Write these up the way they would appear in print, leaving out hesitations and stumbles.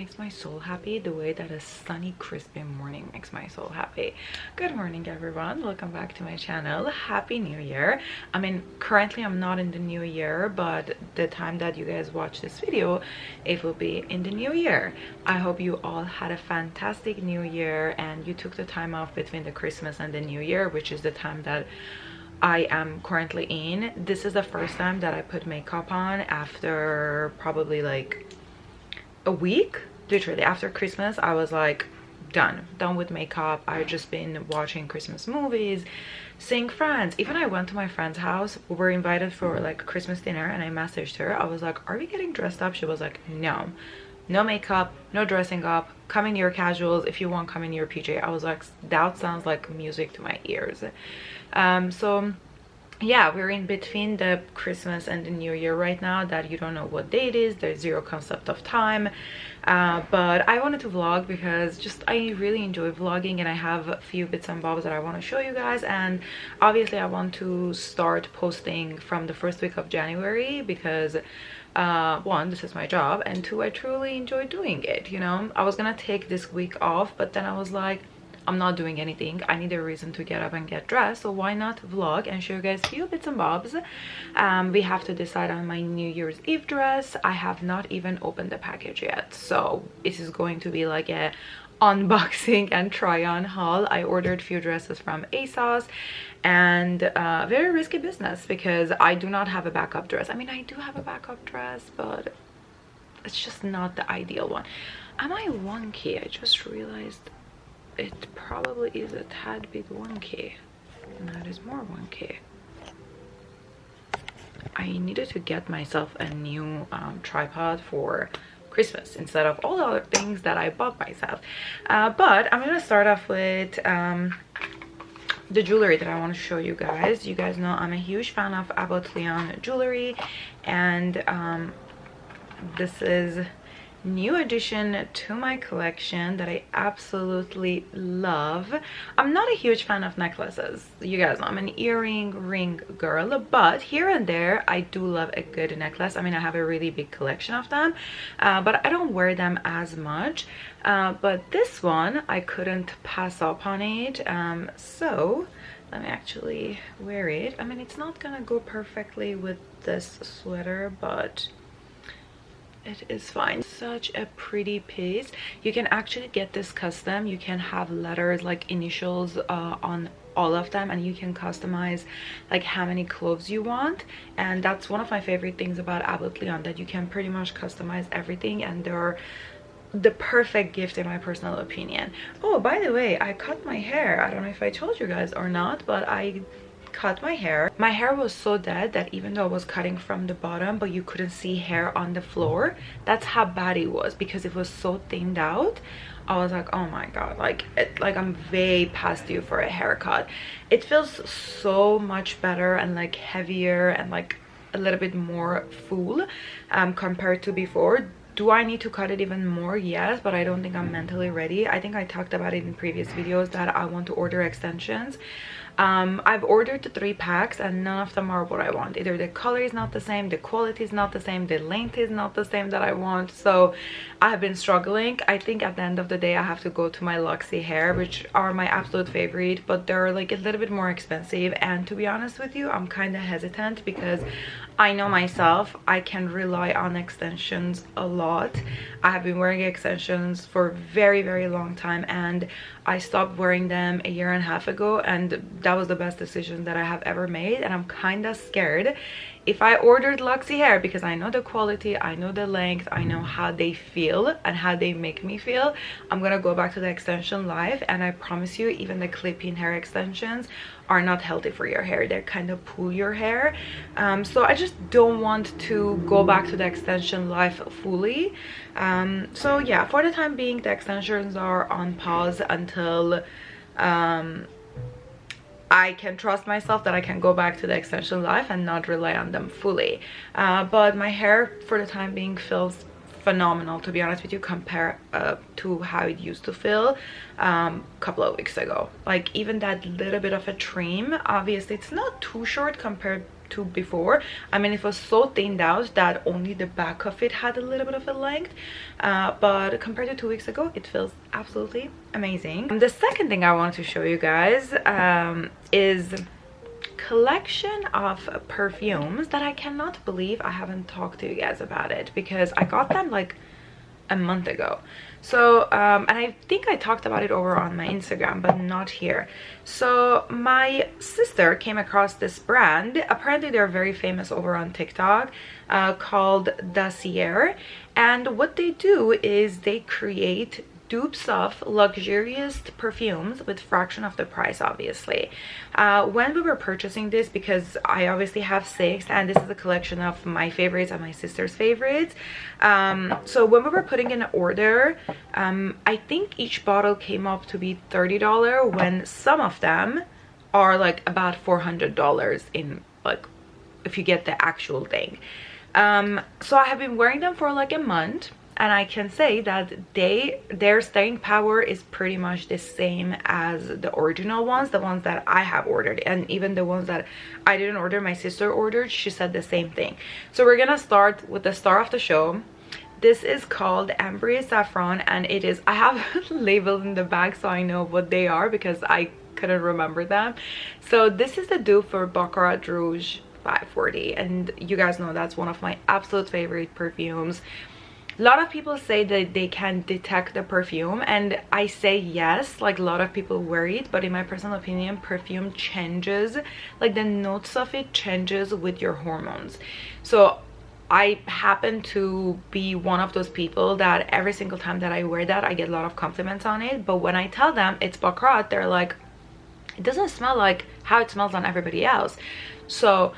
makes my soul happy the way that a sunny crispy morning makes my soul happy. Good morning everyone, welcome back to my channel. Happy New Year. I mean, currently I'm not in the new year, but the time that you guys watch this video, it will be in the new year. I hope you all had a fantastic new year and you took the time off between the Christmas and the new year, which is the time that I am currently in. This is the first time that I put makeup on after probably like a week. Literally after Christmas I was like done with makeup. I've just been watching Christmas movies, seeing friends. Even I went to my friend's house. We were invited for like Christmas dinner and I messaged her. I was like, are we getting dressed up? She was like, no makeup, no dressing up, come in your casuals. If you want, come in your PJ. I was like, that sounds like music to my ears. So yeah, we're in between the Christmas and the New Year right now, that you don't know what day it is. There's zero concept of time, but I wanted to vlog because just I really enjoy vlogging and I have a few bits and bobs that I want to show you guys. And obviously I want to start posting from the first week of January because one, this is my job, and two, I truly enjoy doing it. You know, I was gonna take this week off, but then I was like, I'm not doing anything. I need a reason to get up and get dressed, so why not vlog and show you guys a few bits and bobs. We have to decide on my New Year's Eve dress. I have not even opened the package yet, so this is going to be like a unboxing and try on haul. I ordered a few dresses from ASOS, and very risky business because I do not have a backup dress. I mean, I do have a backup dress, but it's just not the ideal one. Am I wonky? I just realized it probably is a tad bit wonky. That is more wonky. I needed to get myself a new tripod for Christmas instead of all the other things that I bought myself. But I'm gonna start off with the jewelry that I want to show you guys. You guys know I'm a huge fan of Khodagholian jewelry, and this is new addition to my collection that I absolutely love. I'm not a huge fan of necklaces. You guys know I'm an ring girl, but here and there I do love a good necklace. I mean, I have a really big collection of them, but I don't wear them as much. But this one I couldn't pass up on it, so let me actually wear it. I mean, it's not gonna go perfectly with this sweater, but it is fine. Such a pretty piece. You can actually get this custom. You can have letters like initials on all of them, and you can customize like how many clothes you want. And that's one of my favorite things about Khodagholian, that you can pretty much customize everything, and they're the perfect gift in my personal opinion. Oh, by the way, I cut my hair. I don't know if I told you guys or not, but I cut my hair. My hair was so dead that even though I was cutting from the bottom but you couldn't see hair on the floor, that's how bad it was because it was so thinned out. I was like, oh my god, like I'm way past due for a haircut. It feels so much better and like heavier and like a little bit more full compared to before. Do I need to cut it even more? Yes, but I don't think I'm mentally ready. I think I talked about it in previous videos that I want to order extensions. I've ordered the 3 packs and none of them are what I want. Either the color is not the same, the quality is not the same, the length is not the same that I want. So I have been struggling. I think at the end of the day I have to go to my Luxie hair, which are my absolute favorite, but they're like a little bit more expensive. And to be honest with you, I'm kind of hesitant because I know myself, I can rely on extensions a lot. I have been wearing extensions for a very long time, and I stopped wearing them a year and a half ago, and that was the best decision that I have ever made. And I'm kind of scared if I ordered Luxie hair, because I know the quality, I know the length, I know how they feel and how they make me feel. I'm gonna go back to the extension life, and I promise you, even the clip-in hair extensions are not healthy for your hair. They kind of pull your hair, so I just don't want to go back to the extension life fully. So yeah, for the time being the extensions are on pause until I can trust myself that I can go back to the extension life and not rely on them fully. But my hair for the time being feels phenomenal, to be honest with you, compared to how it used to feel a couple of weeks ago. Like even that little bit of a trim, obviously it's not too short compared tube before. I mean, it was so thinned out that only the back of it had a little bit of a length, but compared to 2 weeks ago, it feels absolutely amazing. And the second thing I want to show you guys is collection of perfumes that I cannot believe I haven't talked to you guys about it, because I got them like a month ago. So and I think I talked about it over on my Instagram, but not here. So my sister came across this brand. Apparently they're very famous over on TikTok, called Dossier, and what they do is they create dupes of luxurious perfumes with fraction of the price, obviously. When we were purchasing this, because I obviously have 6 and this is a collection of my favorites and my sister's favorites, so when we were putting in an order, I think each bottle came up to be $30, when some of them are like about $400 in, like, if you get the actual thing. So I have been wearing them for like a month, and I can say that their staying power is pretty much the same as the original ones, the ones that I have ordered, and even the ones that I didn't order, my sister ordered, she said the same thing. So we're gonna start with the star of the show. This is called Ambre Saffron, and it is, I have labeled in the back so I know what they are because I couldn't remember them. So this is the dupe for Baccarat Rouge 540, and you guys know that's one of my absolute favorite perfumes. A lot of people say that they can detect the perfume, and I say yes, like a lot of people wear it, but in my personal opinion, perfume changes, like the notes of it changes with your hormones. So I happen to be one of those people that every single time that I wear that, I get a lot of compliments on it, but when I tell them it's Baccarat, they're like, it doesn't smell like how it smells on everybody else. So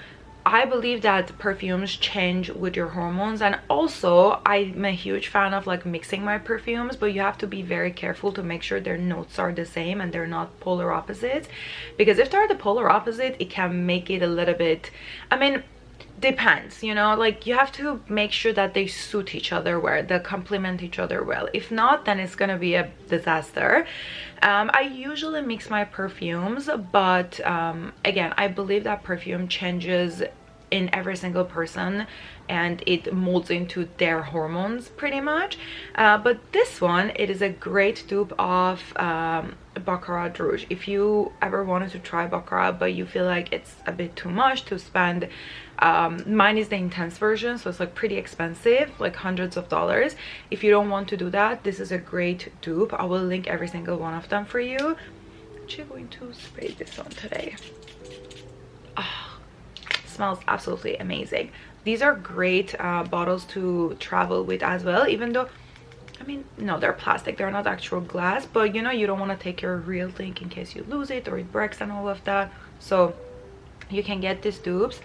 I believe that perfumes change with your hormones, and also I'm a huge fan of like mixing my perfumes, but you have to be very careful to make sure their notes are the same and they're not polar opposites, because if they're the polar opposite, it can make it a little bit, I mean, depends, you know, like you have to make sure that they suit each other well, they complement each other well. If not, then it's gonna be a disaster. I usually mix my perfumes, but again, I believe that perfume changes in every single person and it molds into their hormones pretty much. But this one, it is a great dupe of Baccarat Rouge. If you ever wanted to try Baccarat but you feel like it's a bit too much to spend, mine is the intense version, so it's like pretty expensive, like hundreds of dollars. If you don't want to do that, this is a great dupe. I will link every single one of them for you. I'm actually going to spray this on today. Smells absolutely amazing. These are great bottles to travel with as well, even though, I mean, no, they're plastic, they're not actual glass, but you know, you don't want to take your real thing in case you lose it or it breaks and all of that. So you can get these dupes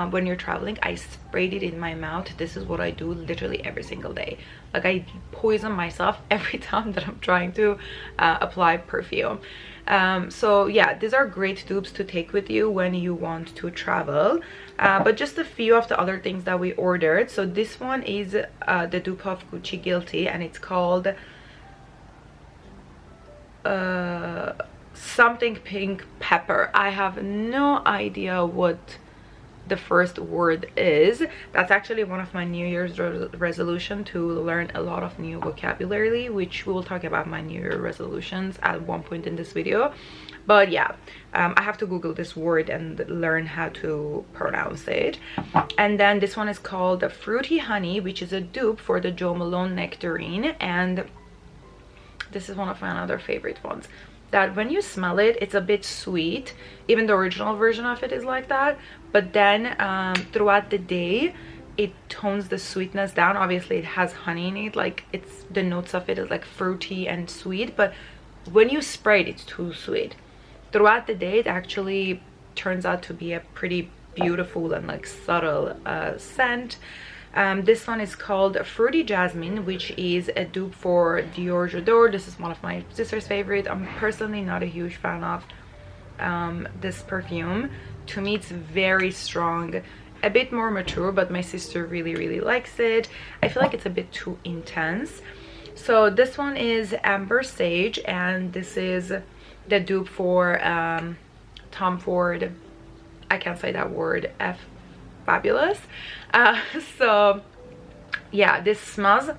when you're traveling. I sprayed it in my mouth. This is what I do literally every single day. Like I poison myself every time that I'm trying to apply perfume. So yeah, these are great dupes to take with you when you want to travel. But just a few of the other things that we ordered. So this one is the dupe of Gucci Guilty, and it's called something pink pepper. I have no idea what the first word is. That's actually one of my New Year's resolution, to learn a lot of new vocabulary, which we will talk about my New Year resolutions at one point in this video. But yeah, I have to Google this word and learn how to pronounce it. And then this one is called Fruity Honey, which is a dupe for the Jo Malone Nectarine, and this is one of my other favorite ones, that when you smell it, it's a bit sweet. Even the original version of it is like that, but then throughout the day it tones the sweetness down. Obviously it has honey in it, like it's, the notes of it is like fruity and sweet, but when you spray it, it's too sweet. Throughout the day it actually turns out to be a pretty beautiful and like subtle scent. This one is called Fruity Jasmine, which is a dupe for Dior J'adore. This is one of my sister's favorite. I'm personally not a huge fan of this perfume. To me it's very strong, a bit more mature, but my sister really likes it. I feel like it's a bit too intense. So this one is Amber Sage, and this is the dupe for Tom Ford I can't say that word, fabulous. So yeah, this smells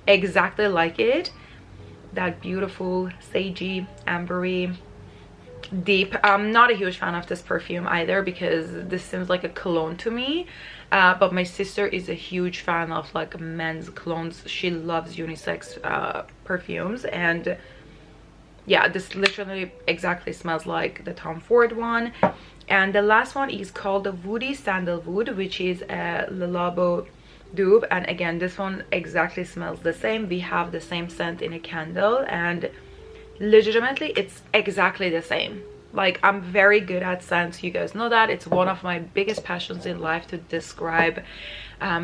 exactly like it. That beautiful sagey, ambery, deep. I'm not a huge fan of this perfume either, because this seems like a cologne to me, but my sister is a huge fan of like men's colognes. She loves unisex perfumes, and yeah, this literally exactly smells like the Tom Ford one. And the last one is called the Woody Sandalwood, which is a Le Labo dupe, and again, this one exactly smells the same. We have the same scent in a candle, and legitimately it's exactly the same. Like, I'm very good at scents, you guys know that. It's one of my biggest passions in life to describe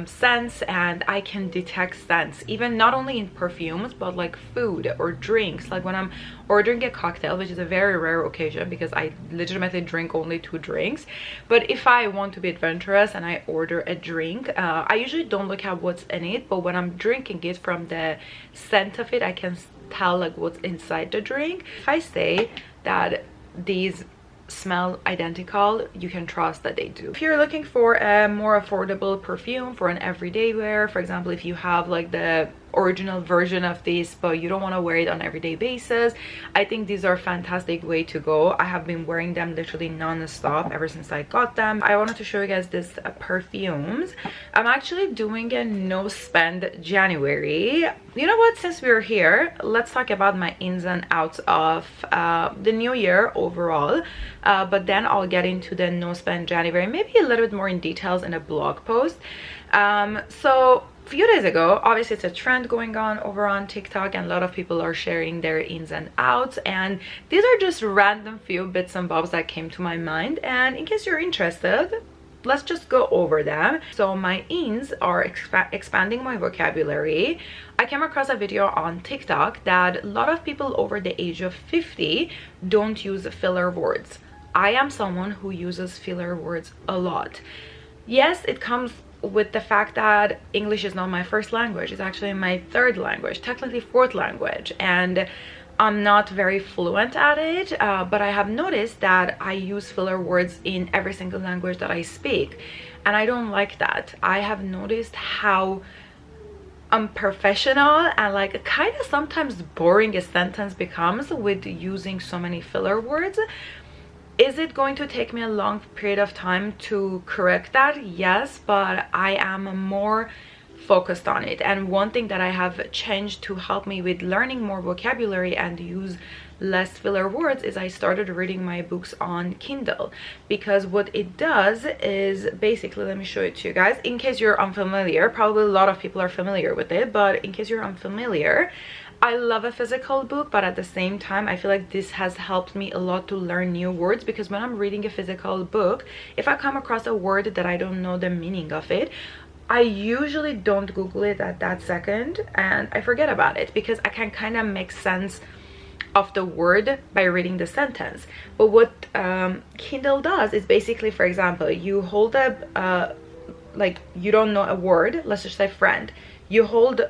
scents, and I can detect scents, even not only in perfumes but like food or drinks. Like when I'm ordering a cocktail, which is a very rare occasion because I legitimately drink only 2 drinks, but if I want to be adventurous and I order a drink, I usually don't look at what's in it, but when I'm drinking it, from the scent of it, I can tell like what's inside the drink. If I say that these smell identical, you can trust that they do. If you're looking for a more affordable perfume for an everyday wear, for example, if you have like the original version of this but you don't want to wear it on everyday basis, I think these are a fantastic way to go. I have been wearing them literally non-stop ever since I got them. I wanted to show you guys this perfumes. I'm actually doing a no spend January. You know what, since we're here, let's talk about my ins and outs of the new year overall, but then I'll get into the no spend January, maybe a little bit more in details in a blog post. So a few days ago, obviously it's a trend going on over on TikTok, and a lot of people are sharing their ins and outs, and these are just random few bits and bobs that came to my mind, and in case you're interested, let's just go over them. So my ins are expanding my vocabulary. I came across a video on TikTok that a lot of people over the age of 50 don't use filler words. I am someone who uses filler words a lot. Yes, it comes with the fact that English is not my first language. It's actually my 3rd language, technically 4th language, and I'm not very fluent at it, but I have noticed that I use filler words in every single language that I speak, and I don't like that. I have noticed how unprofessional and like kind of sometimes boring a sentence becomes with using so many filler words. Is it going to take me a long period of time to correct that? Yes, but I am more focused on it. And one thing that I have changed to help me with learning more vocabulary and use less filler words is I started reading my books on Kindle, because what it does is basically, let me show it to you guys in case you're unfamiliar. Probably a lot of people are familiar with it, but in case you're unfamiliar, I love a physical book, but at the same time I feel like this has helped me a lot to learn new words, because when I'm reading a physical book, if I come across a word that I don't know the meaning of it, I usually don't Google it at that second and I forget about it, because I can kind of make sense of the word by reading the sentence. But what Kindle does is basically, for example, you hold up like you don't know a word, let's just say friend, you hold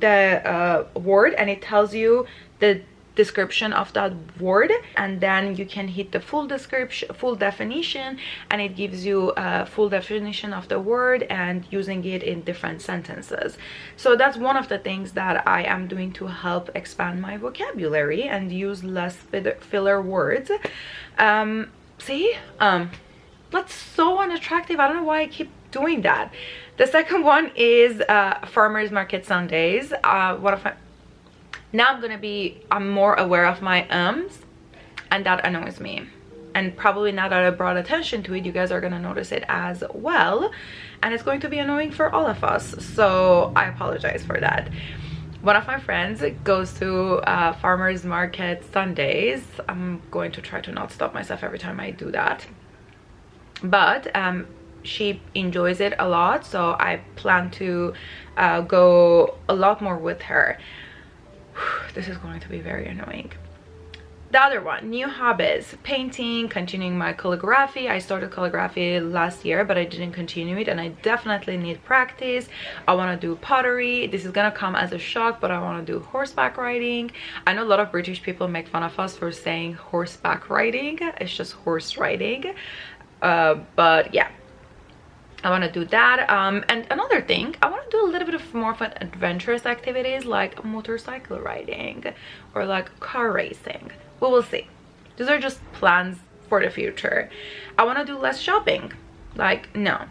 the word and it tells you the description of that word, and then you can hit the full description, full definition, and it gives you a full definition of the word and using it in different sentences. So that's one of the things that I am doing to help expand my vocabulary and use less filler words. See, that's so unattractive. I don't know why I keep doing that. The second one is farmers market Sundays. One of my, now I'm more aware of my ums, and that annoys me. And probably now that I brought attention to it, you guys are gonna notice it as well, and it's going to be annoying for all of us, so I apologize for that. One of my friends goes to farmers market Sundays. I'm going to try to not stop myself every time I do that, but she enjoys it a lot, so I plan to go a lot more with her. This is going to be very annoying. The other one, new hobbies, painting, continuing my calligraphy. I started calligraphy last year, but I didn't continue it, and I definitely need practice. I want to do pottery. This is gonna come as a shock, but I want to do horseback riding. I know a lot of British people make fun of us for saying horseback riding. It's just horse riding. But yeah, I want to do that. And another thing, I want to do a little bit of more fun adventurous activities like motorcycle riding or like car racing. We will see. These are just plans for the future. I want to do less shopping. Like, no,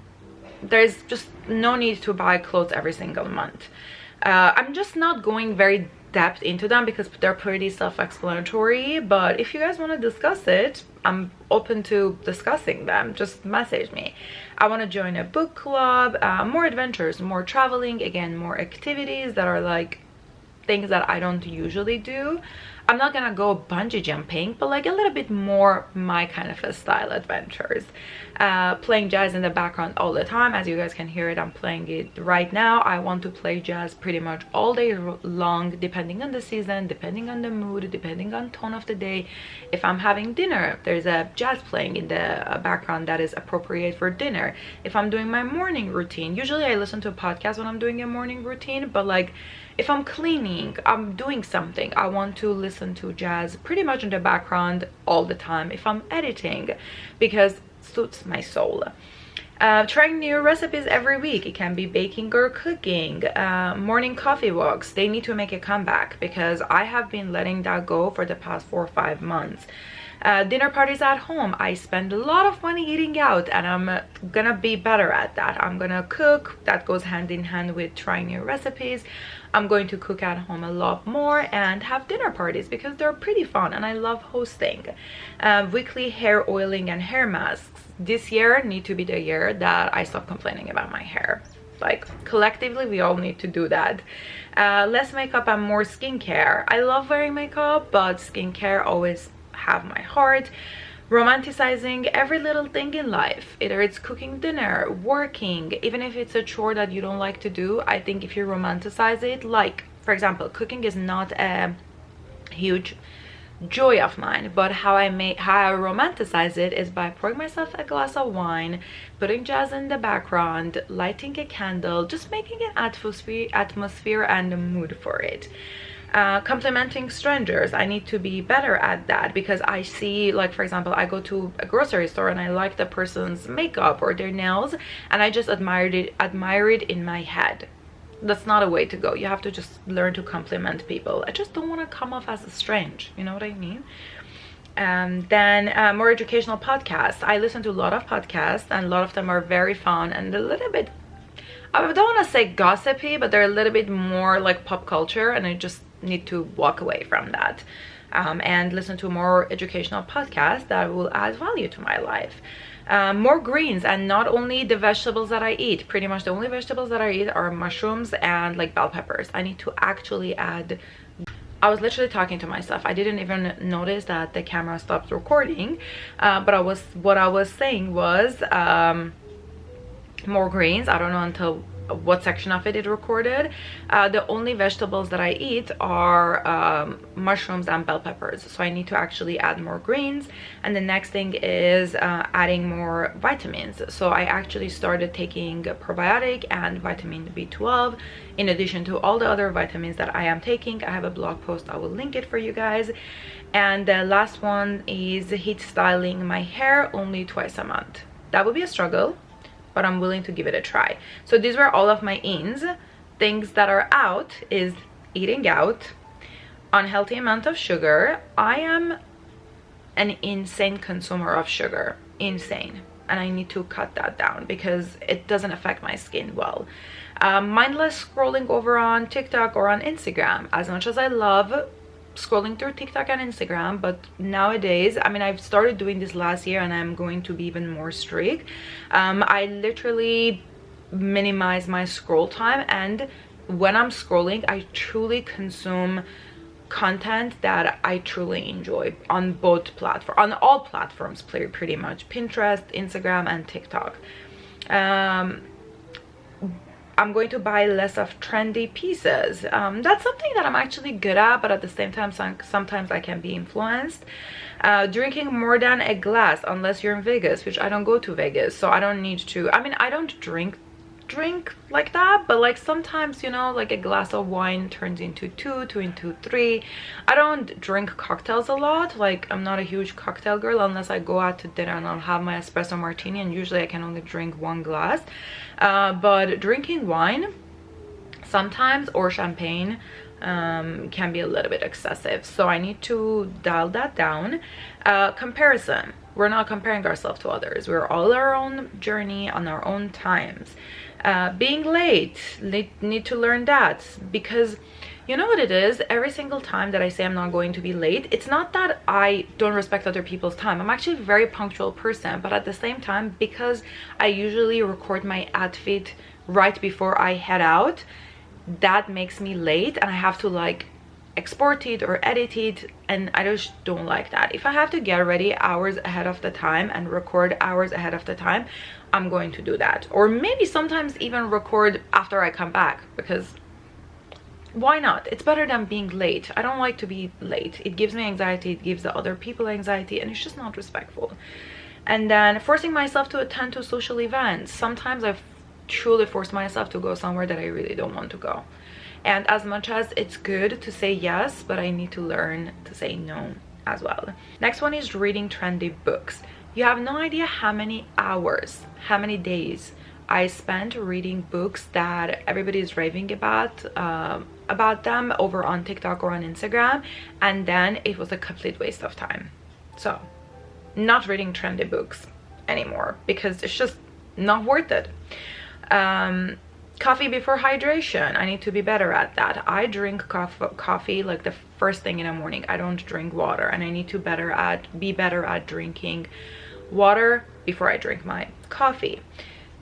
there's just no need to buy clothes every single month. I'm just not going very depth into them because they're pretty self-explanatory, but if you guys want to discuss it, I'm open to discussing them. Just message me. I want to join a book club, more adventures, more traveling, again, more activities that are like things that I don't usually do. I'm not gonna go bungee jumping, but like a little bit more my kind of a style adventures. Playing jazz in the background all the time. As you guys can hear it, I'm playing it right now. I want to play jazz pretty much all day long, depending on the season, depending on the mood, depending on tone of the day. If I'm having dinner, there's a jazz playing in the background that is appropriate for dinner. If I'm doing my morning routine, usually I listen to a podcast when I'm doing a morning routine, but like if I'm cleaning, I'm doing something, I want to listen to jazz pretty much in the background all the time. If I'm editing, because it suits my soul. Trying new recipes every week. It can be baking or cooking. Morning coffee walks, they need to make a comeback because I have been letting that go for the past 4 or 5 months. Dinner parties at home. I spend a lot of money eating out, and I'm gonna be better at that. I'm gonna cook. That goes hand in hand with trying new recipes. I'm going to cook at home a lot more and have dinner parties because they're pretty fun and I love hosting. Weekly hair oiling and hair masks. This year need to be the year that I stop complaining about my hair. Like collectively we all need to do that. Less makeup and more skincare. I love wearing makeup, but skincare always have my heart. Romanticizing every little thing in life, either it's cooking dinner, working, even if it's a chore that you don't like to do. I think if you romanticize it, like for example, cooking is not a huge joy of mine, but how I romanticize it is by pouring myself a glass of wine, putting jazz in the background, lighting a candle, just making an atmosphere and a mood for it. Complimenting strangers. I need to be better at that because I see, like for example, I go to a grocery store and I like the person's makeup or their nails and I just admire it in my head. That's not a way to go. You have to just learn to compliment people. I just don't want to come off as a strange, you know what I mean? Then more educational podcasts. I listen to a lot of podcasts and a lot of them are very fun and a little bit, I don't want to say gossipy, but they're a little bit more like pop culture, and I just need to walk away from that and listen to more educational podcasts that will add value to my life. More greens, and not only the vegetables that I eat. Pretty much the only vegetables that I eat are mushrooms and like bell peppers. I need to actually add. I was literally talking to myself. I didn't even notice that the camera stopped recording, but what I was saying was more greens. I don't know until what section of it recorded. The only vegetables that I eat are mushrooms and bell peppers, so I need to actually add more greens. And the next thing is adding more vitamins. So I actually started taking probiotic and vitamin B12 in addition to all the other vitamins that I am taking. I have a blog post, I will link it for you guys. And the last one is heat styling my hair only twice a month. That would be a struggle, but I'm willing to give it a try. So these were all of my ins. Things that are out is eating out, unhealthy amount of sugar. I am an insane consumer of sugar, insane, and I need to cut that down because it doesn't affect my skin well. Mindless scrolling over on TikTok or on Instagram. As much as I love scrolling through TikTok and Instagram, but nowadays, I mean, I've started doing this last year and I'm going to be even more strict. I literally minimize my scroll time, and when I'm scrolling, I truly consume content that I truly enjoy on both platforms, on all platforms, pretty much Pinterest, Instagram, and TikTok. I'm going to buy less of trendy pieces. That's something that I'm actually good at, but at the same time, sometimes I can be influenced. Drinking more than a glass, unless you're in Vegas, which I don't go to Vegas, so I don't need to. I mean, I don't drink like that, but like sometimes, you know, like a glass of wine turns into two into three. I don't drink cocktails a lot. Like, I'm not a huge cocktail girl unless I go out to dinner and I'll have my espresso martini, and usually I can only drink one glass. But drinking wine sometimes, or champagne, can be a little bit excessive, so I need to dial that down. Comparison, we're not comparing ourselves to others. We're all our own journey on our own times. Being late, need to learn that, because you know what it is, every single time that I say I'm not going to be late, it's not that I don't respect other people's time. I'm actually a very punctual person, but at the same time, because I usually record my outfit right before I head out, that makes me late, and I have to like export it or edit it, and I just don't like that. If I have to get ready hours ahead of the time and record hours ahead of the time, I'm going to do that. Or maybe sometimes even record after I come back, because why not? It's better than being late. I don't like to be late. It gives me anxiety, it gives the other people anxiety, and it's just not respectful. And then forcing myself to attend to social events. Sometimes I've truly forced myself to go somewhere that I really don't want to go. And as much as it's good to say yes, but I need to learn to say no as well. Next one is reading trendy books. You have no idea how many hours, how many days I spent reading books that everybody is raving about them over on TikTok or on Instagram, and then it was a complete waste of time. So not reading trendy books anymore, because it's just not worth it. Coffee before hydration, I need to be better at that. I drink coffee like the first thing in the morning. I don't drink water, and I need to be better at drinking water before I drink my coffee.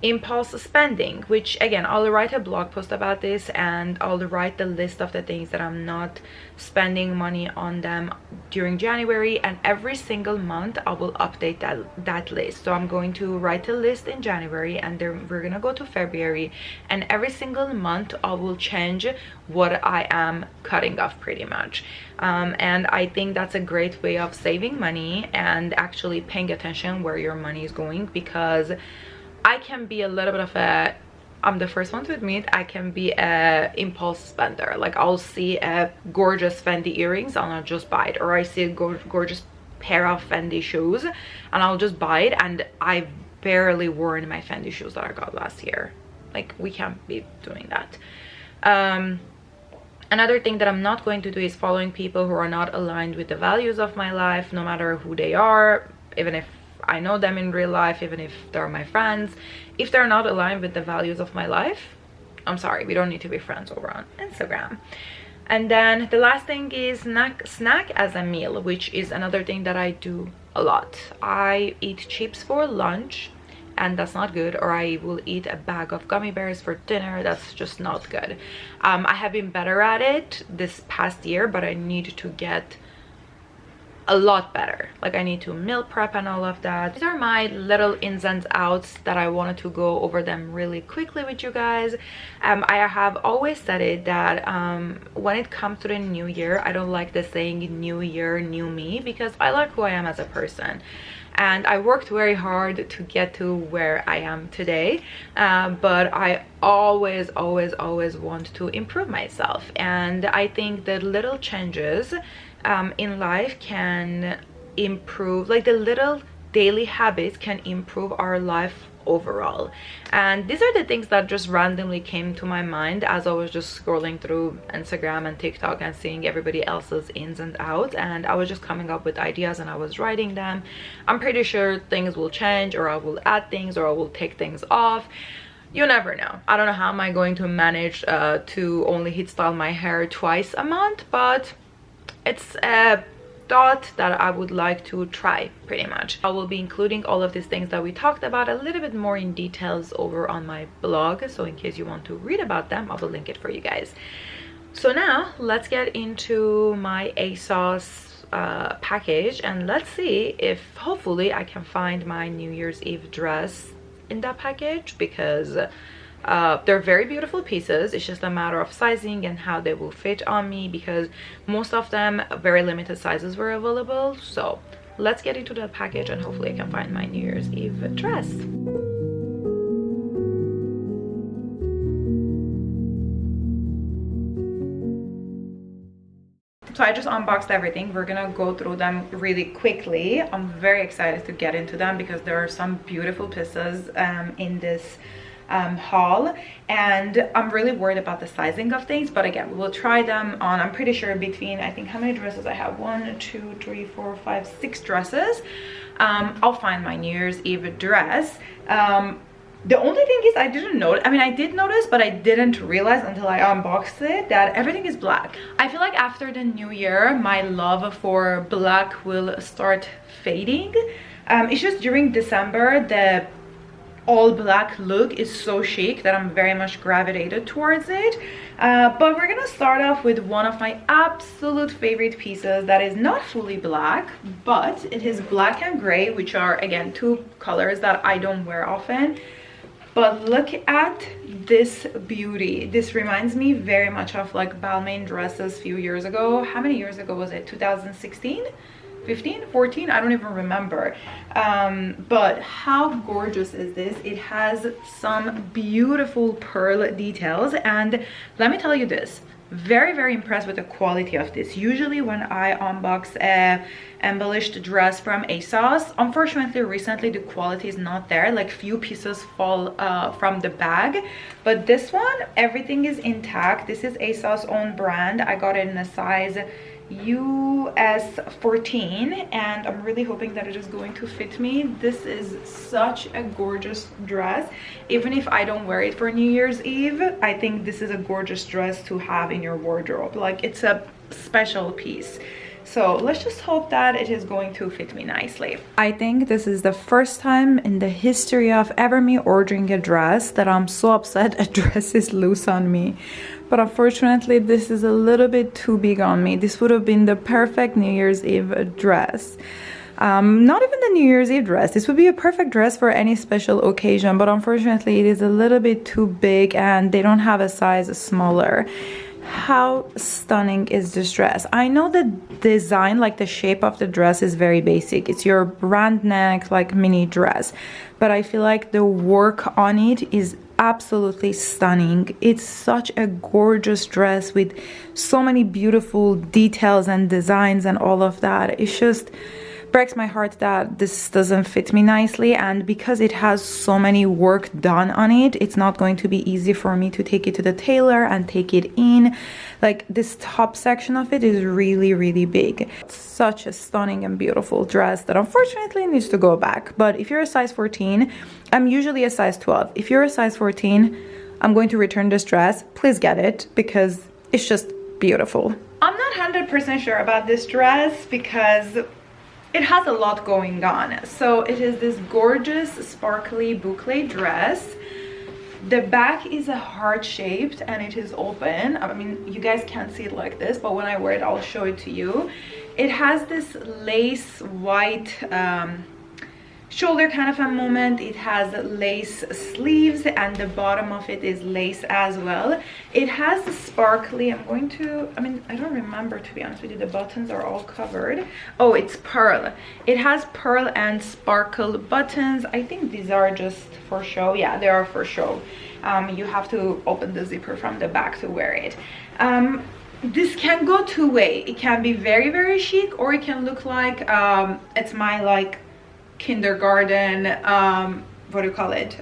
Impulse spending, which again, I'll write a blog post about this, and I'll write the list of the things that I'm not spending money on them during January, and every single month I will update that list. So I'm going to write a list in January, and then we're gonna go to February, and every single month I will change what I am cutting off, pretty much. And I think that's a great way of saving money and actually paying attention where your money is going, because I can be a little bit of a, I'm the first one to admit, I can be a impulse spender. Like, I'll see a gorgeous Fendi earrings and I'll just buy it, or I see a gorgeous pair of Fendi shoes and I'll just buy it, and I've barely worn my Fendi shoes that I got last year. Like, we can't be doing that. Another thing that I'm not going to do is following people who are not aligned with the values of my life, no matter who they are, even if I know them in real life, even if they're my friends. If they're not aligned with the values of my life, I'm sorry, we don't need to be friends over on Instagram. And then the last thing is snack as a meal, which is another thing that I do a lot. I eat chips for lunch, and that's not good, or I will eat a bag of gummy bears for dinner. That's just not good. I have been better at it this past year, but I need to get a lot better. Like, I need to meal prep and all of that. These are my little ins and outs that I wanted to go over them really quickly with you guys. I have always said it that when it comes to the new year, I don't like the saying new year, new me, because I like who I am as a person. And I worked very hard to get to where I am today, but I always want to improve myself. And I think that little changes in life can improve, like the little daily habits can improve our life overall. And these are the things that just randomly came to my mind as I was just scrolling through Instagram and TikTok and seeing everybody else's ins and outs, and I was just coming up with ideas and I was writing them. I'm pretty sure things will change, or I will add things, or I will take things off. You never know. I don't know how am I going to manage to only heat style my hair twice a month, but it's a thought that I would like to try, pretty much. I will be including all of these things that we talked about a little bit more in details over on my blog, so in case you want to read about them, I will link it for you guys. So now let's get into my ASOS package, and let's see if hopefully I can find my New Year's Eve dress in that package, because They're very beautiful pieces. It's just a matter of sizing and how they will fit on me, because most of them, very limited sizes were available. So let's get into the package and hopefully I can find my New Year's Eve dress. So I just unboxed everything. We're gonna go through them really quickly. I'm very excited to get into them because there are some beautiful pieces in this haul, and I'm really worried about the sizing of things, but again, we'll try them on. I'm pretty sure between, I think, how many dresses I have, 1 2 3 4 5 6 dresses. I'll find my New Year's Eve dress. The only thing is I didn't notice, I mean I did notice, but I didn't realize until I unboxed it that everything is black. I feel like after the new year my love for black will start fading. It's just during December the all black look is so chic that I'm very much gravitated towards it. But we're gonna start off with one of my absolute favorite pieces that is not fully black, but it is black and gray, which are again two colors that I don't wear often. But look at this beauty. This reminds me very much of like Balmain dresses a few years ago. How many years ago was it? 2016? 15? 14? I don't even remember. But how gorgeous is this? It has some beautiful pearl details. And let me tell you this. Very impressed with the quality of this. Usually when I unbox a embellished dress from ASOS, unfortunately recently the quality is not there, like few pieces fall from the bag, but this one everything is intact. This is ASOS own brand. I got it in a size US 14 and I'm really hoping that it is going to fit me. This is such a gorgeous dress. Even if I don't wear it for New Year's Eve, I think this is a gorgeous dress to have in your wardrobe. Like, it's a special piece. So let's just hope that it is going to fit me nicely. I think this is the first time in the history of ever me ordering a dress that I'm so upset a dress is loose on me. But unfortunately, this is a little bit too big on me. This would have been the perfect New Year's Eve dress. Not even the New Year's Eve dress. This would be a perfect dress for any special occasion, but unfortunately, it is a little bit too big and they don't have a size smaller. How stunning is this dress? I know the design, like the shape of the dress is very basic. It's your brand neck, like mini dress. But I feel like the work on it is absolutely stunning. It's such a gorgeous dress with so many beautiful details and designs and all of that. It's just breaks my heart that this doesn't fit me nicely, and because it has so many work done on it, it's not going to be easy for me to take it to the tailor and take it in. Like, this top section of it is really big. It's such a stunning and beautiful dress that unfortunately needs to go back. But if you're a size 14, I'm usually a size 12. If you're a size 14, I'm going to return this dress. Please get it because it's just beautiful. I'm not 100% sure about this dress because it has a lot going on. So it is this gorgeous sparkly boucle dress. The back is a heart shaped and it is open. I mean, you guys can't see it like this, but when I wear it, I'll show it to you. It has this lace white shoulder kind of a moment. It has lace sleeves and the bottom of it is lace as well. It has the sparkly, I don't remember, to be honest with you. The buttons are all covered. Oh, it's pearl. It has pearl and sparkle buttons. I think these are just for show. Yeah, they are for show. You have to open the zipper from the back to wear it. This can go two ways. It can be very chic, or it can look like it's my like kindergarten what do you call it,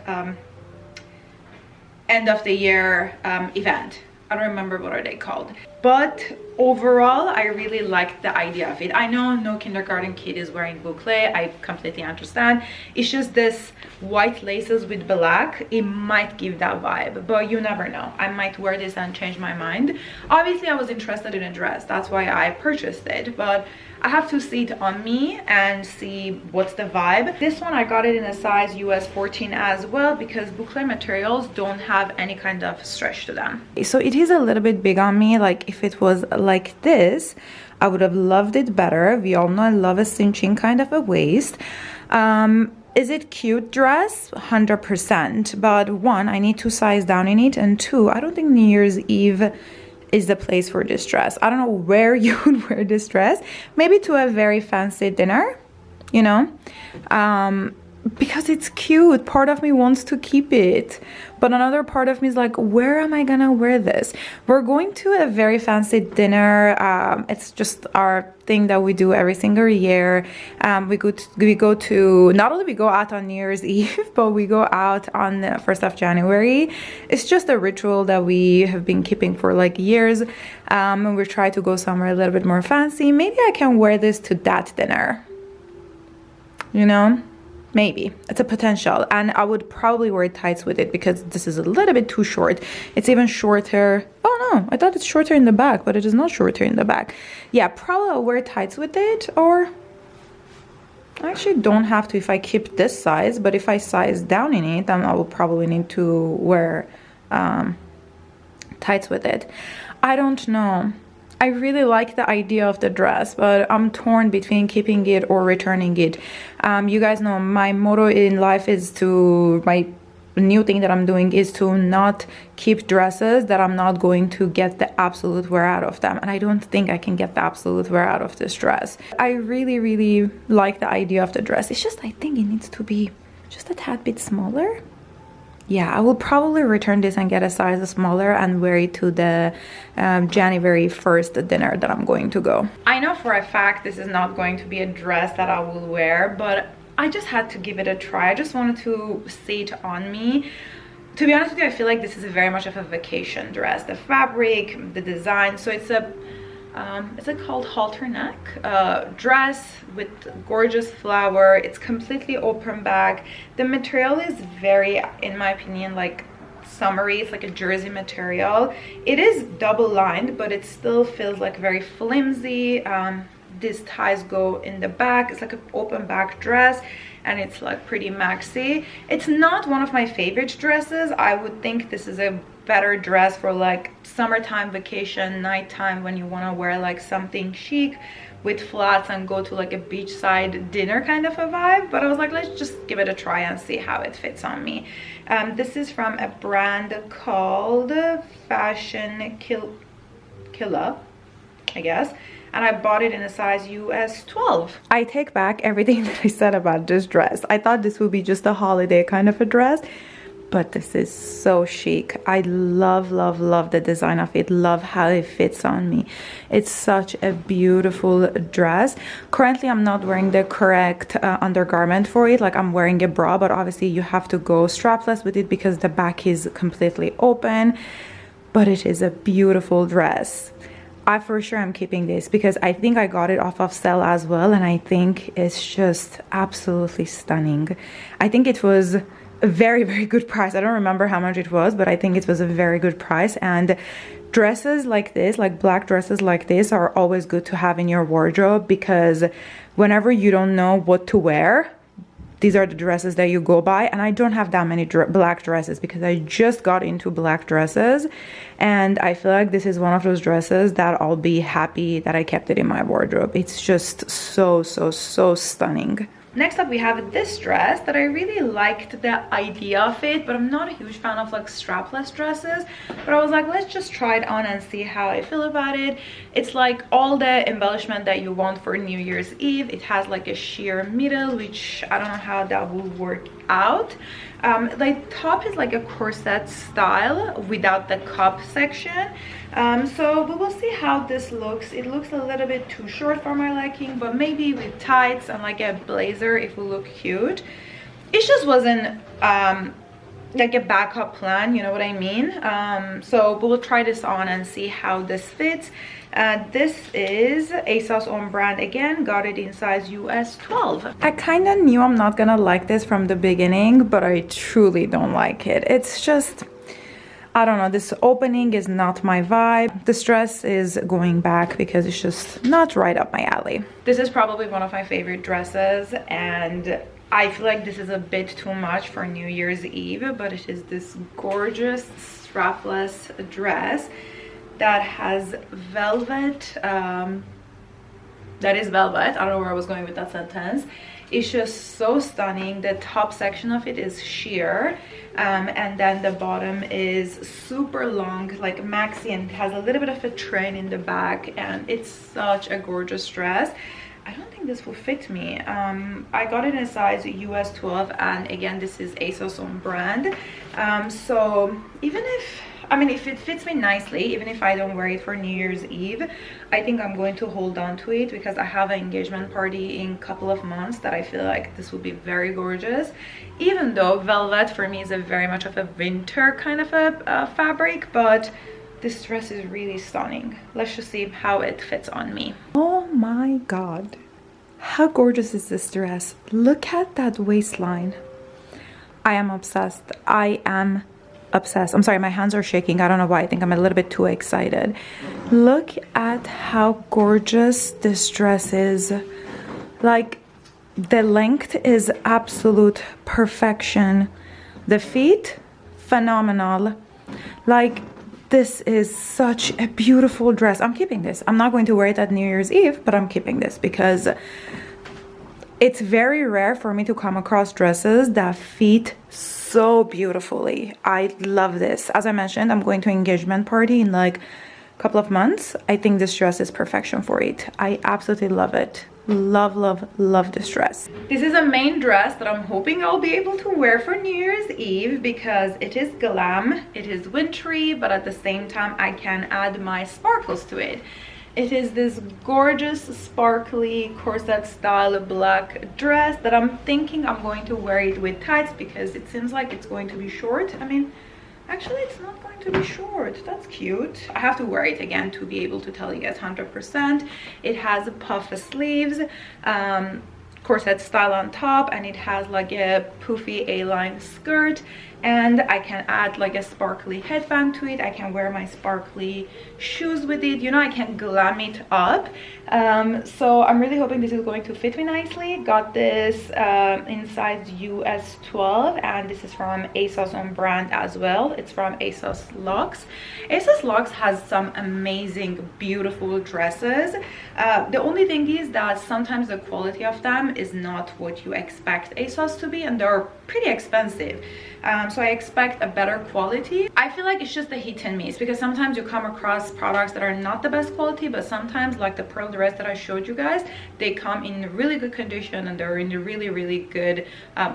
end of the year event. I don't remember what are they called, but overall I really like the idea of it. I know no kindergarten kid is wearing boucle. I completely understand. It's just this white laces with black. It might give that vibe, but you never know. I might wear this and change my mind. Obviously I was interested in a dress, that's why I purchased it, but I have to see it on me and see what's the vibe. This one I got it in a size US 14 as well because boucle materials don't have any kind of stretch to them. So it is a little bit big on me. Like, if it was like this, I would have loved it better. We all know I love a cinching kind of a waist. Is it cute dress? 100%. But one, I need to size down in it, and two, I don't think New Year's Eve is the place for this dress. I don't know where you would wear this dress. Maybe to a very fancy dinner, you know, because it's cute. Part of me wants to keep it, but another part of me is like, where am I gonna wear this? We're going to a very fancy dinner. It's just our thing that we do every single year. We go to not only we go out on New Year's Eve, but we go out on the 1st of January. It's just a ritual that we have been keeping for like years. And we try to go somewhere a little bit more fancy. Maybe I can wear this to that dinner, you know. Maybe it's a potential, and I would probably wear tights with it because this is a little bit too short. It's even shorter. Oh no, I thought it's shorter in the back, but it is not shorter in the back. Yeah, probably I'll wear tights with it, or I actually don't have to if I keep this size, but if I size down in it, then I will probably need to wear tights with it. I don't know. I really like the idea of the dress, but I'm torn between keeping it or returning it. You guys know my motto in life is to, my new thing that I'm doing is to not keep dresses that I'm not going to get the absolute wear out of them. And I don't think I can get the absolute wear out of this dress. I really, really like the idea of the dress. It's just, I think it needs to be just a tad bit smaller. Yeah, I will probably return this and get a size smaller and wear it to the January 1st dinner that I'm going to go. I know for a fact this is not going to be a dress that I will wear, but I just had to give it a try. I just wanted to see it on me. To be honest with you, I feel like this is very much of a vacation dress. The fabric, the design, so it's a is it called halter neck dress with gorgeous flower. It's completely open back. The material is very, in my opinion, like summery. It's like a jersey material. It is double lined, but it still feels like very flimsy. These ties go in the back. It's like an open back dress, and it's like pretty maxi. It's not one of my favorite dresses. I would think this is a better dress for like summertime vacation, nighttime, when you want to wear like something chic with flats and go to like a beachside dinner kind of a vibe. But I was like, let's just give it a try and see how it fits on me. This is from a brand called Fashion Killa, I guess, and I bought it in a size US 12. I take back everything that I said about this dress. I thought this would be just a holiday kind of a dress, but this is so chic. I love, love, love the design of it. Love how it fits on me. It's such a beautiful dress. Currently, I'm not wearing the correct undergarment for it. Like, I'm wearing a bra, but obviously you have to go strapless with it because the back is completely open. But it is a beautiful dress. I for sure am keeping this because I think I got it off of sale as well, and I think it's just absolutely stunning. I think it was a very, very good price. I don't remember how much it was, but I think it was a very good price. And dresses like this, like black dresses like this, are always good to have in your wardrobe because whenever you don't know what to wear, these are the dresses that you go by. And I don't have that many black dresses because I just got into black dresses, and I feel like this is one of those dresses that I'll be happy that I kept it in my wardrobe. It's just so, so, so stunning. Next up, we have this dress that I really liked the idea of it, but I'm not a huge fan of like strapless dresses. But I was like, let's just try it on and see how I feel about it. It's like all the embellishment that you want for New Year's Eve. It has like a sheer middle, which I don't know how that will work out. The top is like a corset style without the cup section. So we will see how this looks. It looks a little bit too short for my liking, but maybe with tights and like a blazer it will look cute. It just wasn't like a backup plan, you know what I mean? So we'll try this on and see how this fits. This is ASOS own brand again. Got it in size US 12. I kind of knew I'm not gonna like this from the beginning, but I truly don't like it. It's just, I don't know, this opening is not my vibe. This dress is going back because it's just not right up my alley. This is probably one of my favorite dresses, and I feel like this is a bit too much for New Year's Eve, but it is this gorgeous strapless dress that has velvet that is velvet. I don't know where I was going with that sentence. It's just so stunning. The top section of it is sheer, and then the bottom is super long, like maxi, and it has a little bit of a train in the back, and it's such a gorgeous dress. I don't think this will fit me. I got it in a size US 12, and again, this is ASOS own brand. So even if, I mean, if it fits me nicely, even if I don't wear it for New Year's Eve, I think I'm going to hold on to it because I have an engagement party in a couple of months that I feel like this will be very gorgeous. Even though velvet for me is a very much of a winter kind of a fabric, but this dress is really stunning. Let's just see how it fits on me. Oh my god, how gorgeous is this dress? Look at that waistline. I am obsessed. I am obsessed. I'm sorry, my hands are shaking. I don't know why. I think I'm a little bit too excited. Look at how gorgeous this dress is. Like, the length is absolute perfection. The feet, phenomenal. Like, this is such a beautiful dress. I'm keeping this. I'm not going to wear it at New Year's Eve, but I'm keeping this because it's very rare for me to come across dresses that fit so beautifully. I love this. As I mentioned, I'm going to an engagement party in like a couple of months. I think this dress is perfection for it. I absolutely love it. Love, love, love this dress. This is a main dress that I'm hoping I'll be able to wear for New Year's Eve because it is glam, it is wintry, but at the same time I can add my sparkles to it. It is this gorgeous sparkly corset style black dress that I'm thinking I'm going to wear it with tights because it seems like it's going to be short. I mean, actually it's not going to be short. That's cute. I have to wear it again to be able to tell you guys 100%. It has puff sleeves, corset style on top, and it has like a poofy A-line skirt, and I can add like a sparkly headband to it. I can wear my sparkly shoes with it, you know, I can glam it up. So I'm really hoping this is going to fit me nicely. Got this in size US 12, and this is from ASOS own brand as well. It's from ASOS Luxe. ASOS Luxe has some amazing beautiful dresses. The only thing is that sometimes the quality of them is not what you expect ASOS to be, and they're pretty expensive. So I expect a better quality. I feel like it's just a hit and miss because sometimes you come across products that are not the best quality, but sometimes, like the pearl dress that I showed you guys, they come in really good condition and they're in really, really good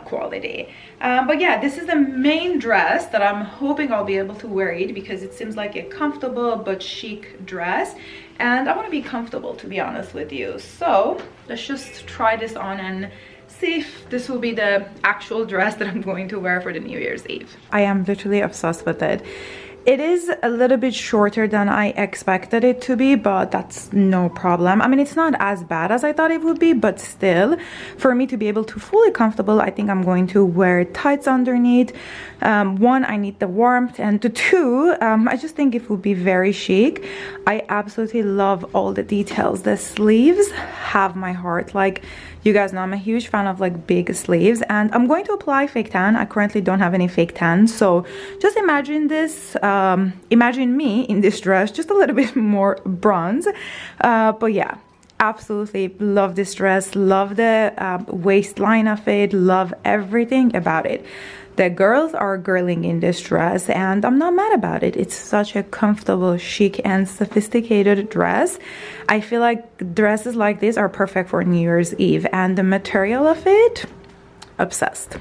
quality. But yeah, this is the main dress that I'm hoping I'll be able to wear it because it seems like a comfortable but chic dress, and I want to be comfortable, to be honest with you. So let's just try this on and see if this will be the actual dress that I'm going to wear for the New Year's Eve. I am literally obsessed with it. It is a little bit shorter than I expected it to be, but that's no problem. I mean, it's not as bad as I thought it would be, but still, for me to be able to fully comfortable, I think I'm going to wear tights underneath. One, I need the warmth, and two, I just think it would be very chic. I absolutely love all the details. The sleeves have my heart. Like, you guys know I'm a huge fan of like big sleeves, and I'm going to apply fake tan. I currently don't have any fake tan, so just imagine this, imagine me in this dress, just a little bit more bronze. But yeah, absolutely love this dress, love the waistline of it, love everything about it. The girls are girling in this dress, and I'm not mad about it. It's such a comfortable, chic, and sophisticated dress. I feel like dresses like this are perfect for New Year's Eve, and the material of it, obsessed.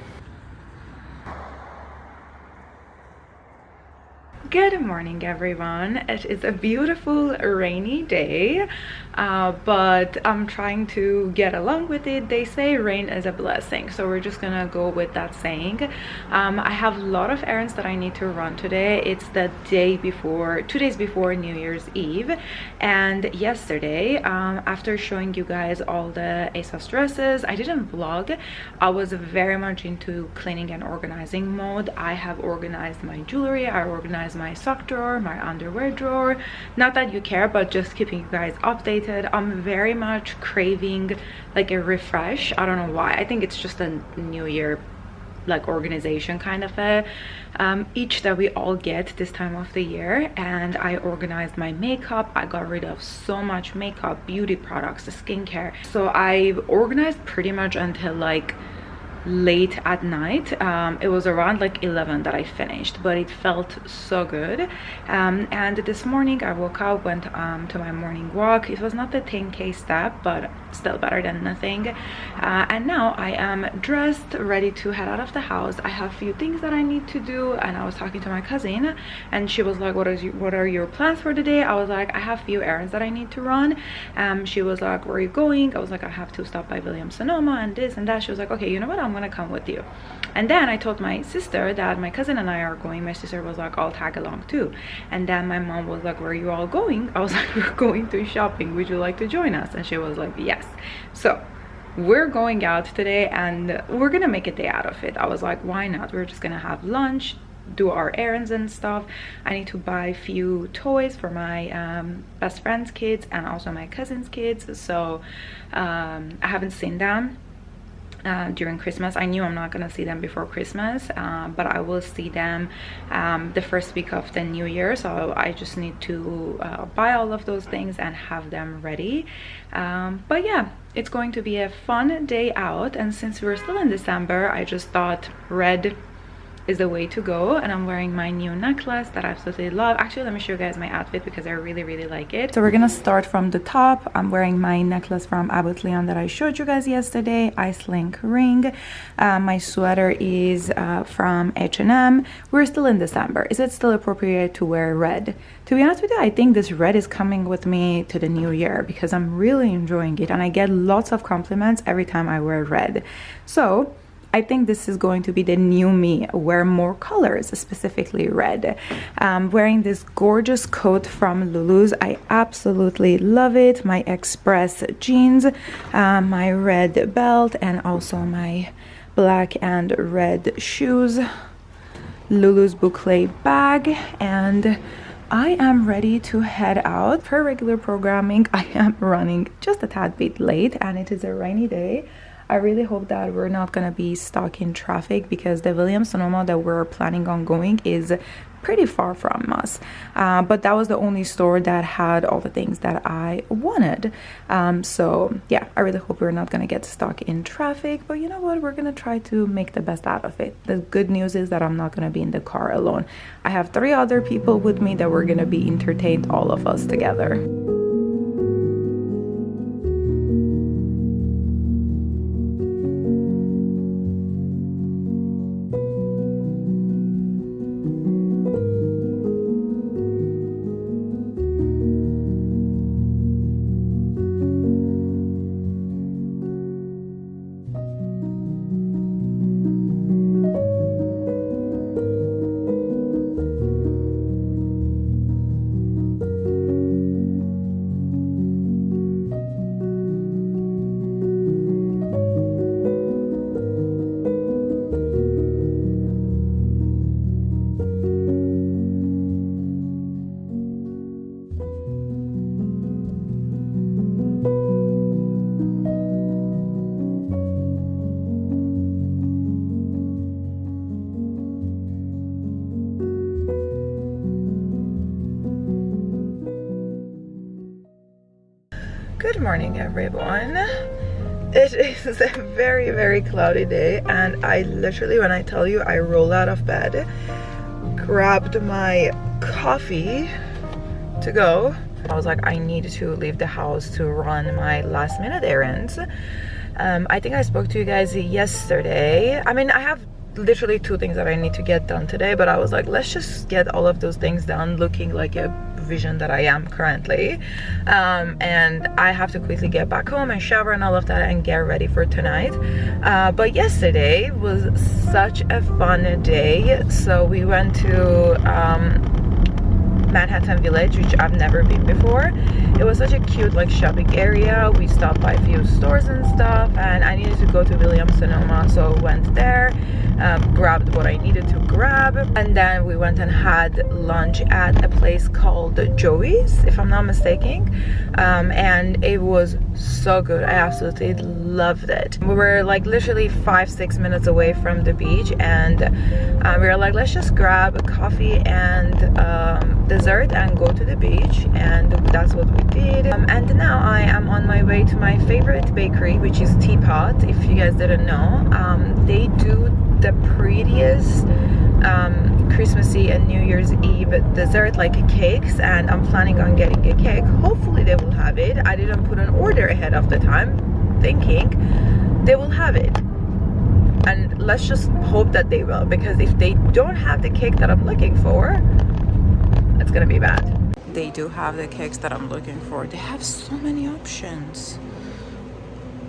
Good morning, everyone. It is a beautiful rainy day, but I'm trying to get along with it. They say rain is a blessing, so we're just gonna go with that saying. I have a lot of errands that I need to run today. It's the day before, 2 days before New Year's Eve, and yesterday, after showing you guys all the ASOS dresses, I didn't vlog. I was very much into cleaning and organizing mode. I have organized my jewelry, I organized my sock drawer, my underwear drawer. Not that you care, but just keeping you guys updated. I'm very much craving like a refresh. I don't know why. I think it's just a new year like organization kind of a each that we all get this time of the year. And I organized my makeup. I got rid of so much makeup, beauty products, skincare. So I organized pretty much until like late at night. It was around like 11 that I finished, but it felt so good. And this morning I woke up, went to my morning walk. It was not the 10k step, but still better than nothing. And now I am dressed, ready to head out of the house. I have a few things that I need to do, and I was talking to my cousin and she was like, what are your plans for the day? I was like, I have a few errands that I need to run. She was like, where are you going? I was like, I have to stop by Williams Sonoma and this and that. She was like, okay, you know what, I'm gonna come with you. And then I told my sister that my cousin and I are going. My sister was like, I'll tag along too. And then my mom was like, where are you all going? I was like, we're going to shopping, would you like to join us? And she was like, yes. So we're going out today and we're gonna make a day out of it. I was like, why not? We're just gonna have lunch, do our errands and stuff. I need to buy a few toys for my best friend's kids and also my cousin's kids. So I haven't seen them during Christmas. I knew I'm not gonna see them before Christmas, but I will see them the first week of the new year. So I just need to buy all of those things and have them ready. But yeah, it's going to be a fun day out, and since we're still in December, I just thought red is the way to go. And I'm wearing my new necklace that I absolutely love. Actually, let me show you guys my outfit because I really like it. So we're gonna start from the top. I'm wearing my necklace from Abbott Leon that I showed you guys yesterday, ice link ring. My sweater is from H&M. We're still in December. Is it still appropriate to wear red? To be honest with you, I think this red is coming with me to the new year because I'm really enjoying it and I get lots of compliments every time I wear red. So I think this is going to be the new me, wear more colors, specifically red. Wearing this gorgeous coat from Lulu's. I absolutely love it. My Express jeans, my red belt, and also my black and red shoes. Lulu's boucle bag, and I am ready to head out. Per regular programming, I am running just a tad bit late and it is a rainy day. I really hope that we're not gonna be stuck in traffic because the Williams Sonoma that we're planning on going is pretty far from us. But that was the only store that had all the things that I wanted. So yeah, I really hope we're not gonna get stuck in traffic, but you know what? We're gonna try to make the best out of it. The good news is that I'm not gonna be in the car alone. I have 3 other people with me that we're gonna be entertained, all of us together. Good morning, everyone. It is a very cloudy day, and I literally, when I tell you, I rolled out of bed, grabbed my coffee to go. I was like, I need to leave the house to run my last minute errands. I think I spoke to you guys yesterday. I mean, I have literally 2 things that I need to get done today, but I was like, let's just get all of those things done looking like a vision that I am currently. And I have to quickly get back home and shower and all of that and get ready for tonight. But yesterday was such a fun day. So we went to Manhattan Village, which I've never been before. It was such a cute like shopping area. We stopped by a few stores and stuff, and I needed to go to Williams-Sonoma, so went there, grabbed what I needed to grab, and then we went and had lunch at a place called Joey's, if I'm not mistaken, and it was so good. I absolutely loved it. We were like literally 5-6 minutes away from the beach, and we were like, let's just grab a coffee and dessert and go to the beach, and that's what we did. And now I am on my way to my favorite bakery, which is Teapot. If you guys didn't know, they do the prettiest Christmassy and New Year's Eve dessert, like cakes, and I'm planning on getting a cake. Hopefully they will have it. I didn't put an order ahead of the time, thinking they will have it, and let's just hope that they will, because if they don't have the cake that I'm looking for, it's gonna be bad. They do have the cakes that I'm looking for. They have so many options.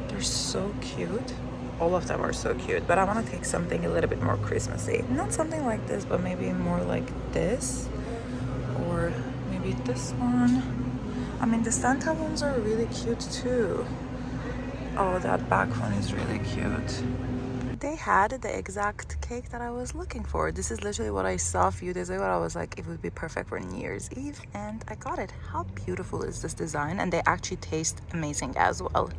They're so cute. All of them are so cute, but I want to take something a little bit more Christmassy. Not something like this, but maybe more like this, or maybe this one. I mean, the Santa ones are really cute too. Oh, that back one is really cute. They had the exact cake that I was looking for. This is literally what I saw a few days ago. I was like, it would be perfect for New Year's Eve, and I got it. How beautiful is this design? And they actually taste amazing as well.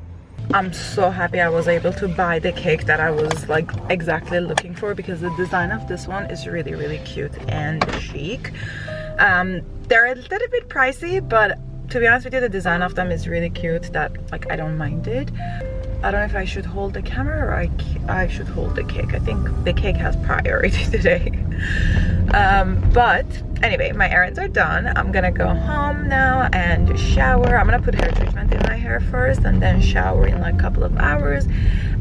I'm so happy I was able to buy the cake that I was like exactly looking for, because the design of this one is really, really cute and chic. They're a little bit pricey, but to be honest with you, the design of them is really cute, that like I don't mind it. I don't know if I should hold the camera or I should hold the cake. I think the cake has priority today. But anyway, my errands are done. I'm gonna go home now and shower. I'm gonna put hair treatment in my hair first, and then shower in like a couple of hours,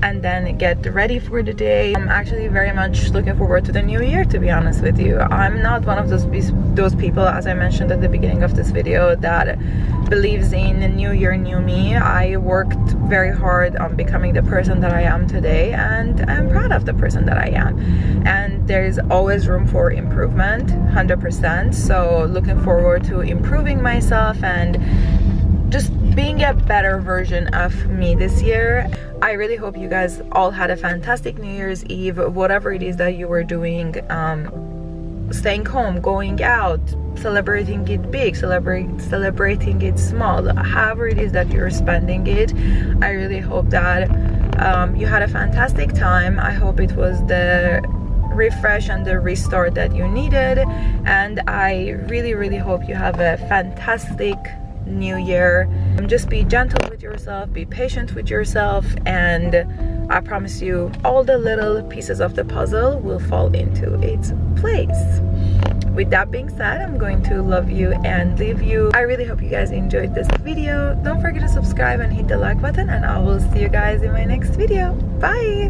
and then get ready for the day. I'm actually very much looking forward to the new year, to be honest with you. I'm not one of those people, as I mentioned at the beginning of this video, that believes in a new year, new me. I worked very hard on becoming the person that I am today, and I'm proud of the person that I am, and there's always room for improvement, 100%. So looking forward to improving myself and just being a better version of me this year. I really hope you guys all had a fantastic New Year's Eve, whatever it is that you were doing, staying home, going out, celebrating it big, celebrating it small, however it is that you're spending it. I really hope that you had a fantastic time. I hope it was the refresh and the restart that you needed, and I really, really hope you have a fantastic new year. Just be gentle with yourself, be patient with yourself, and I promise you all the little pieces of the puzzle will fall into its place. With that being said, I'm going to love you and leave you. I really hope you guys enjoyed this video. Don't forget to subscribe and hit the like button, and I will see you guys in my next video. Bye!